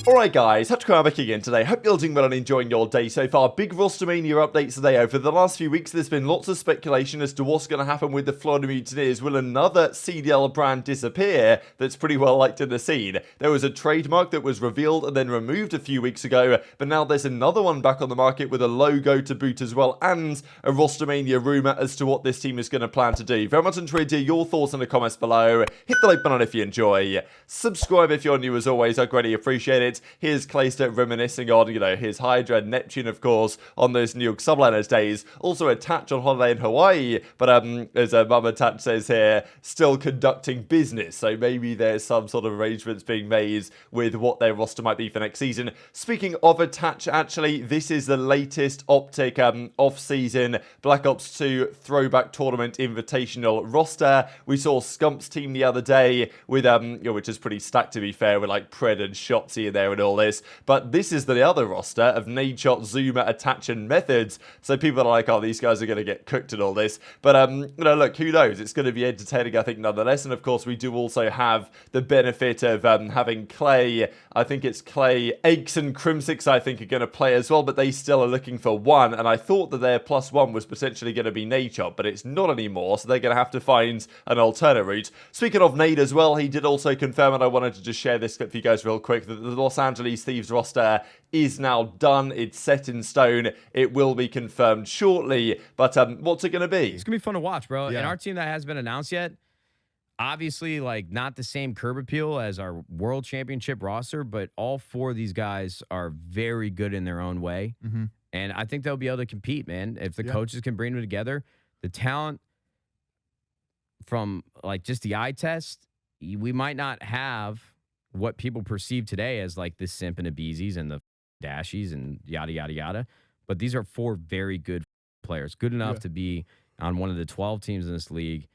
Alright guys, TacticalRab back again today. Hope you're doing well and enjoying your day so far. Big roster mania updates today. Over the last few weeks there's been lots of speculation as to what's going to happen with the Florida Mutineers. Will another CDL brand disappear that's pretty well liked in the scene? There was a trademark that was revealed and then removed a few weeks ago, but now there's another one back on the market with a logo to boot as well, and a roster mania rumour as to what this team is going to plan to do. Very much enjoyed to hear your thoughts in the comments below. Hit the like button if you enjoy. Subscribe if you're new as always, I greatly appreciate it. Here's Clayster reminiscing on, his HyDra Neptune, of course, on those New York Subliners days. Also a Tatch on holiday in Hawaii, but as Mama Tatch says here, still conducting business. So maybe there's some sort of arrangements being made with what their roster might be for next season. Speaking of a Tatch, actually, this is the latest OpTic off-season Black Ops 2 Throwback Tournament Invitational roster. We saw Scump's team the other day with, which is pretty stacked to be fair, with like Pred and Shotzzy in there and all this, but this is the other roster of Nadeshot, Zuma, Attach, and Methods. So people are like, oh, these guys are going to get cooked and all this. But, look, who knows? It's going to be entertaining, I think, nonetheless. And, of course, we do also have the benefit of having Clay. I think it's Clay, Aches, and Crimsix, I think, are going to play as well, but they still are looking for one. And I thought that their +1 was potentially going to be Nadeshot, but it's not anymore, so they're going to have to find an alternate route. Speaking of Nade as well, he did also confirm, and I wanted to just share this clip for you guys real quick, that the Los Angeles Thieves roster is now done. It's set in stone. It will be confirmed shortly. But what's it going to be? It's going to be fun to watch, bro. Yeah. And our team that hasn't been announced yet, obviously, like, not the same curb appeal as our World Championship roster, but all four of these guys are very good in their own way. And I think they'll be able to compete, man. If the coaches can bring them together, the talent from, like, just the eye test, we might not have what people perceive today as like the Simp and aBeZys and the Dashies and yada, yada, yada. But these are four very good players, good enough to be on one of the 12 teams in this league.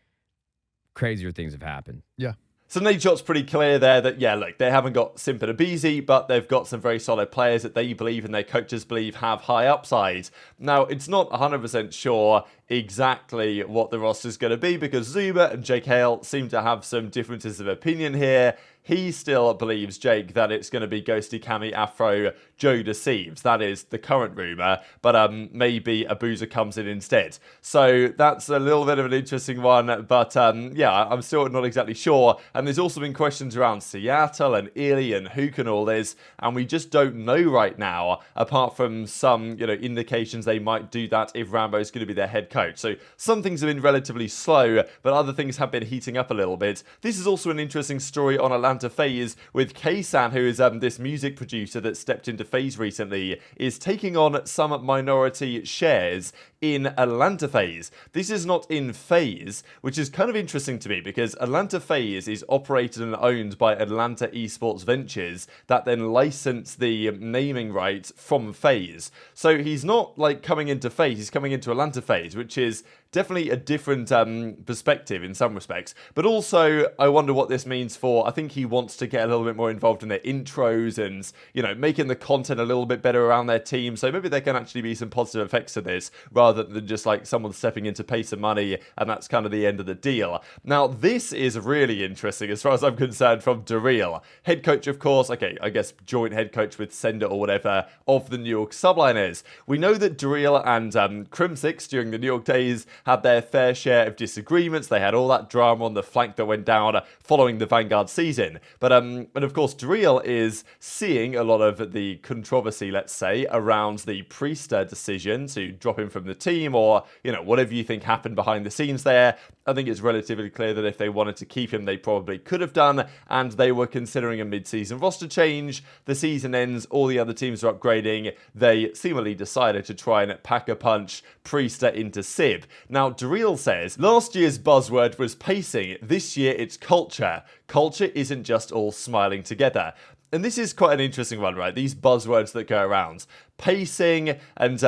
Crazier things have happened. Yeah. So Nadeshot's pretty clear there that, look, they haven't got Simp and aBeZy, but they've got some very solid players that they believe and their coaches believe have high upside. Now, it's not 100% sure exactly what the roster's going to be because Zuma and Jake Hale seem to have some differences of opinion here. He still believes, Jake, that it's going to be Ghosty, Cammy, Afro, JoeDeceives. That is the current rumour, but maybe aBeZy comes in instead. So that's a little bit of an interesting one, but I'm still not exactly sure. And there's also been questions around Seattle and Illy and Hook and all this, and we just don't know right now, apart from some, indications they might do that if Rambo's going to be their head coach. So some things have been relatively slow, but other things have been heating up a little bit. This is also an interesting story on Atlanta FaZe with K-San, who is this music producer that stepped into FaZe recently, is taking on some minority shares in Atlanta FaZe. This is not in FaZe, which is kind of interesting to me because Atlanta FaZe is operated and owned by Atlanta Esports Ventures that then license the naming rights from FaZe. So he's not like coming into FaZe, he's coming into Atlanta FaZe, which is definitely a different perspective in some respects. But also, I wonder what this means for, I think he wants to get a little bit more involved in their intros and, making the content a little bit better around their team. So maybe there can actually be some positive effects to this rather than just like someone stepping in to pay some money and that's kind of the end of the deal. Now, this is really interesting as far as I'm concerned from Daryl. Head coach, of course, okay, I guess joint head coach with Sender or whatever of the New York Subliners. We know that Daryl and Crimsix during the New York days had their fair share of disagreements. They had all that drama on the flank that went down following the Vanguard season. But of course, Daryl is seeing a lot of the controversy, let's say, around the Priestahh decision to drop him from the team or, whatever you think happened behind the scenes there. I think it's relatively clear that if they wanted to keep him, they probably could have done, and they were considering a mid-season roster change. The season ends, all the other teams are upgrading. They seemingly decided to try and pack a punch Priestahh into Sib. Now, Daryl says, last year's buzzword was pacing. This year, it's culture. Culture isn't just all smiling together. And this is quite an interesting one, right? These buzzwords that go around. Pacing and,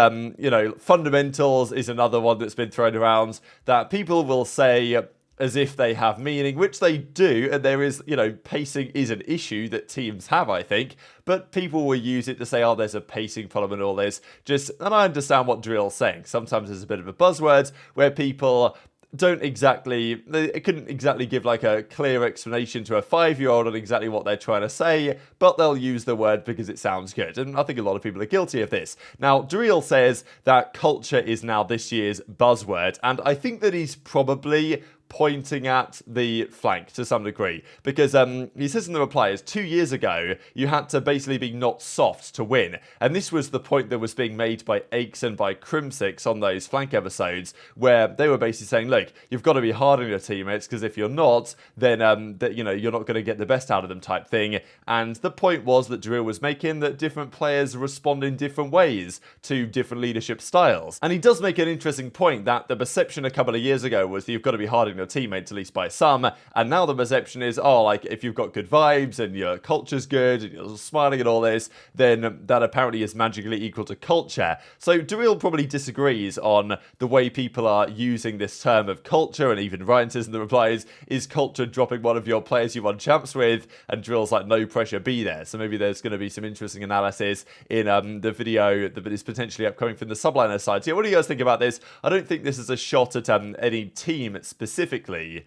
fundamentals is another one that's been thrown around that people will say as if they have meaning, which they do. And there is, pacing is an issue that teams have, I think. But people will use it to say, oh, there's a pacing problem and all this. And I understand what Drill's saying. Sometimes there's a bit of a buzzword where people they couldn't exactly give like a clear explanation to a 5-year-old on exactly what they're trying to say, but they'll use the word because it sounds good. And I think a lot of people are guilty of this. Now, Driel says that culture is now this year's buzzword, and I think that he's probably pointing at the flank to some degree, because he says in the replies, 2 years ago you had to basically be not soft to win, and this was the point that was being made by Aches and by Crimsix on those flank episodes, where they were basically saying, look, you've got to be hard on your teammates, because if you're not, then that, you know, you're not going to get the best out of them type thing. And the point was that Driel was making that different players respond in different ways to different leadership styles. And he does make an interesting point that the perception a couple of years ago was that you've got to be hard on your teammates, at least by some, and now the perception is, oh, like, if you've got good vibes and your culture's good and you're smiling and all this, then that apparently is magically equal to culture. So Driel probably disagrees on the way people are using this term of culture, and even Ryan says in the replies, is culture dropping one of your players you won champs with? And Driel's like, no pressure, be there. So maybe there's going to be some interesting analysis in the video that is potentially upcoming from the Subliner side. So yeah, what do you guys think about this? I don't think this is a shot at any team specifically,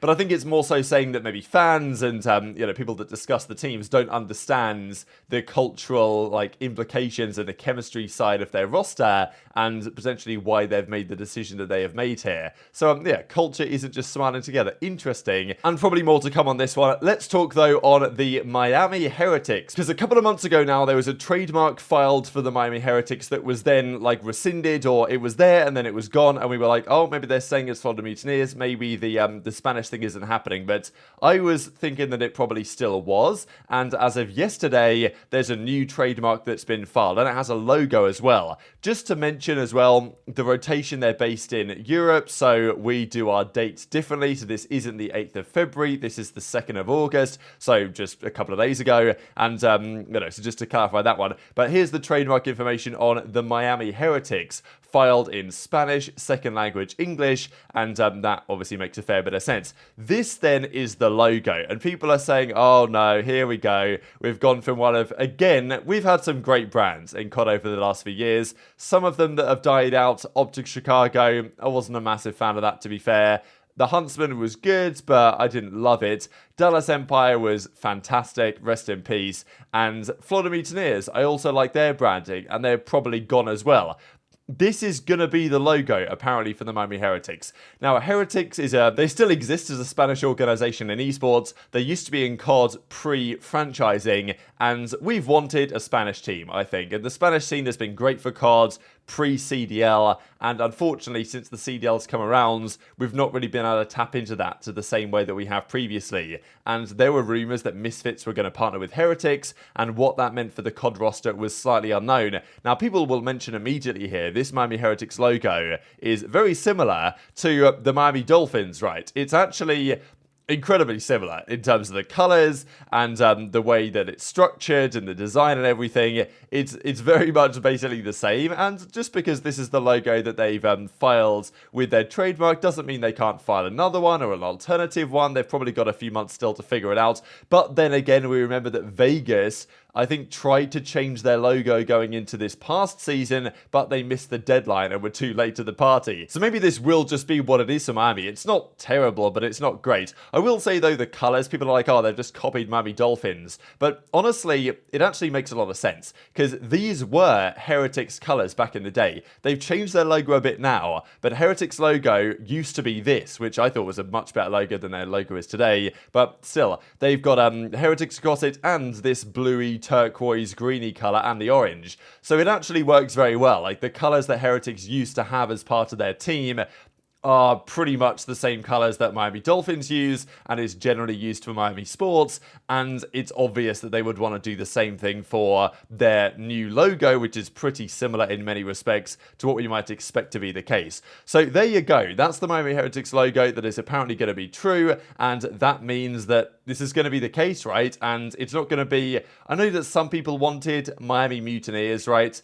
but I think it's more so saying that maybe fans and you know, people that discuss the teams don't understand the cultural like implications and the chemistry side of their roster, and potentially why they've made the decision that they have made here. So yeah, culture isn't just smiling together. Interesting, and probably more to come on this one. Let's talk though on the Miami Heretics, because a couple of months ago now there was a trademark filed for the Miami Heretics that was then like rescinded, or it was there and then it was gone, and we were like, oh, maybe they're saying it's for the Mutineers, maybe the Spanish thing isn't happening. But I was thinking that it probably still was, and as of yesterday there's a new trademark that's been filed, and it has a logo as well. Just to mention as well, the rotation, they're based in Europe, so we do our dates differently. So this isn't the 8th of February, this is the 2nd of August, so just a couple of days ago. And you know, so just to clarify that one, but here's the trademark information on the Miami Heretics, filed in Spanish, second language English, and that obviously makes a fair bit of sense. This then is the logo, and people are saying, oh no, here we go. We've gone from one of, again, we've had some great brands in COD over the last few years, some of them that have died out. OpTic Chicago, I wasn't a massive fan of that, to be fair. The Huntsman was good, but I didn't love it. Dallas Empire was fantastic, rest in peace. And Florida Mutineers, I also like their branding, and they're probably gone as well. This is going to be the logo, apparently, for the Miami Heretics. Now, Heretics is they still exist as a Spanish organization in esports. They used to be in COD pre-franchising, and we've wanted a Spanish team, I think. And the Spanish scene has been great for COD pre-CDL, and unfortunately, since the CDL's come around, we've not really been able to tap into that to the same way that we have previously. And there were rumours that Misfits were going to partner with Heretics, and what that meant for the COD roster was slightly unknown. Now, people will mention immediately here, this Miami Heretics logo is very similar to the Miami Dolphins, right? It's actually incredibly similar in terms of the colors and the way that it's structured and the design and everything. It's very much basically the same, and just because this is the logo that they've filed with their trademark doesn't mean they can't file another one or an alternative one. They've probably got a few months still to figure it out. But then again, we remember that Vegas, I think, tried to change their logo going into this past season, but they missed the deadline and were too late to the party. So maybe this will just be what it is for Miami. It's not terrible, but it's not great. I will say, though, the colors, people are like, oh, they've just copied Miami Dolphins. But honestly, it actually makes a lot of sense, because these were Heretics colors back in the day. They've changed their logo a bit now, but Heretics logo used to be this, which I thought was a much better logo than their logo is today. But still, they've got Heretics across it and this bluey, turquoise, greeny color and the orange. So it actually works very well. Like, the colors that Heretics used to have as part of their team are pretty much the same colors that Miami Dolphins use and is generally used for Miami Sports, and it's obvious that they would want to do the same thing for their new logo, which is pretty similar in many respects to what we might expect to be the case. So there you go, that's the Miami Heretics logo that is apparently going to be true, and that means that this is going to be the case, right? And it's not going to be, I know that some people wanted Miami Mutineers, right?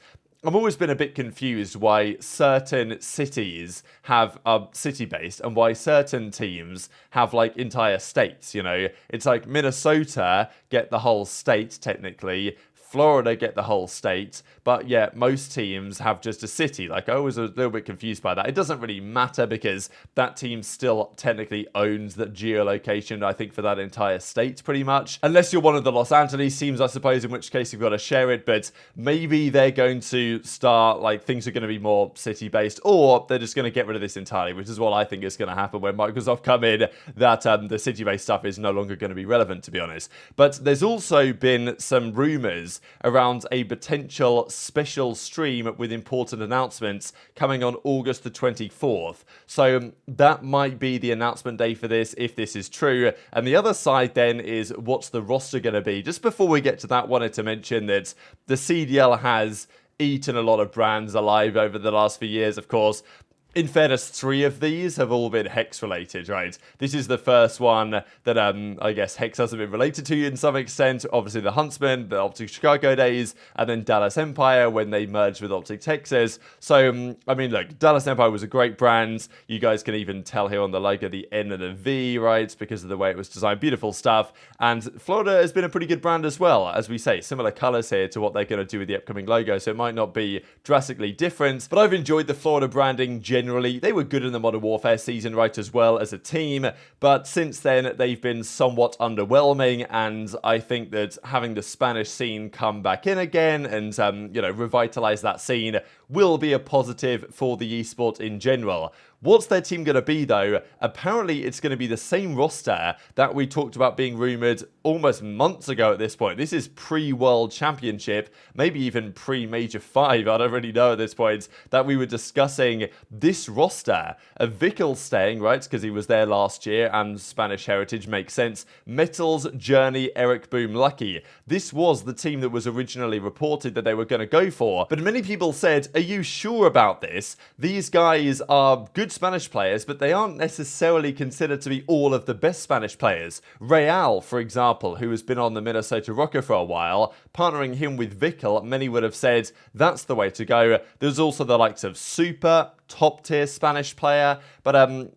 I've always been a bit confused why certain cities have city-based and why certain teams have like entire states, you know. It's like Minnesota get the whole state technically, Florida get the whole state, but yeah, most teams have just a city. Like, I was a little bit confused by that. It doesn't really matter because that team still technically owns that geolocation, I think, for that entire state pretty much. Unless you're one of the Los Angeles teams, I suppose, in which case you've got to share it, but maybe they're going to start, like, things are going to be more city-based, or they're just going to get rid of this entirely, which is what I think is going to happen when Microsoft come in, that the city-based stuff is no longer going to be relevant, to be honest. But there's also been some rumors around a potential special stream with important announcements coming on August the 24th. So that might be the announcement day for this, if this is true. And the other side then is, what's the roster going to be? Just before we get to that, wanted to mention that the CDL has eaten a lot of brands alive over the last few years, of course. In fairness, 3 of these have all been Hex related, right? This is the first one that I guess Hex hasn't been related to in some extent. Obviously the Huntsman, the OpTic Chicago days, and then Dallas Empire when they merged with OpTic Texas. So, I mean, look, Dallas Empire was a great brand. You guys can even tell here on the logo the N and the V, right? Because of the way it was designed. Beautiful stuff. And Florida has been a pretty good brand as well. As we say, similar colors here to what they're going to do with the upcoming logo. So it might not be drastically different. But I've enjoyed the Florida branding generally. They were good in the Modern Warfare season, right, as well as a team, but since then they've been somewhat underwhelming, and I think that having the Spanish scene come back in again and, you know, revitalize that scene will be a positive for the esports in general. What's their team going to be, though? Apparently, it's going to be the same roster that we talked about being rumored almost months ago at this point. This is pre-World Championship, maybe even pre-Major 5, I don't really know at this point, that we were discussing this roster. Vikul staying, right, because he was there last year, and Spanish heritage makes sense. Metals, Journey, Eric Boom, Lucky. This was the team that was originally reported that they were going to go for, but many people said, are you sure about this? These guys are good Spanish players, but they aren't necessarily considered to be all of the best Spanish players. Real, for example, who has been on the Minnesota Rokkr for a while, partnering him with Vikul, many would have said that's the way to go. There's also the likes of Super, top tier Spanish player, but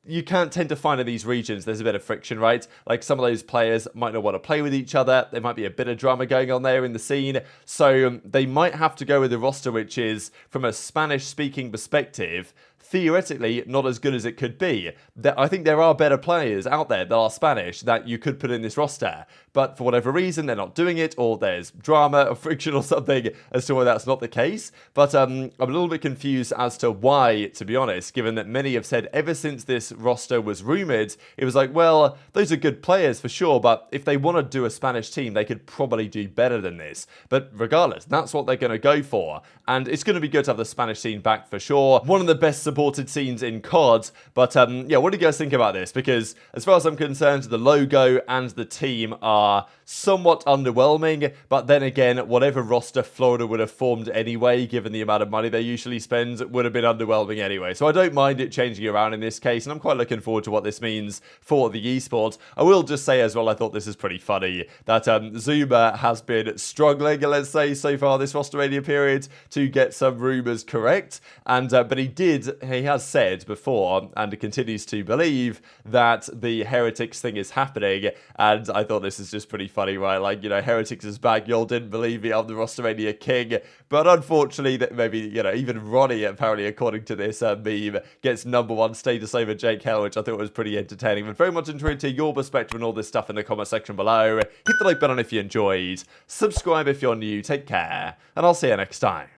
you can't tend to find in these regions, there's a bit of friction, right? Like, some of those players might not want to play with each other. There might be a bit of drama going on there in the scene. So they might have to go with a roster which is, from a Spanish-speaking perspective, theoretically not as good as it could be. I think there are better players out there that are Spanish that you could put in this roster, but for whatever reason they're not doing it, or there's drama or friction or something as to why that's not the case. But I'm a little bit confused as to why, to be honest, given that many have said ever since this roster was rumored, it was like, well, those are good players for sure, but if they want to do a Spanish team, they could probably do better than this. But regardless, that's what they're going to go for, and it's going to be good to have the Spanish scene back for sure. One of the best supported scenes in COD, but yeah, what do you guys think about this? Because as far as I'm concerned, the logo and the team are somewhat underwhelming, but then again, whatever roster Florida would have formed anyway, given the amount of money they usually spend, would have been underwhelming anyway. So I don't mind it changing around in this case, and I'm quite looking forward to what this means for the esports. I will just say as well, I thought this is pretty funny, that Zuma has been struggling, let's say, so far this roster radio period to get some rumors correct, and but he has said before, and continues to believe, that the Heretics thing is happening, and I thought this is just pretty funny, right? Like, you know, Heretics is back, y'all didn't believe me, I'm the Rostermania king, but unfortunately, that maybe, you know, even Ronnie, apparently, according to this meme, gets #1 status over Jake Hell, which I thought was pretty entertaining, but very much intrigued to your perspective and all this stuff in the comment section below. Hit the like button if you enjoyed, subscribe if you're new, take care, and I'll see you next time.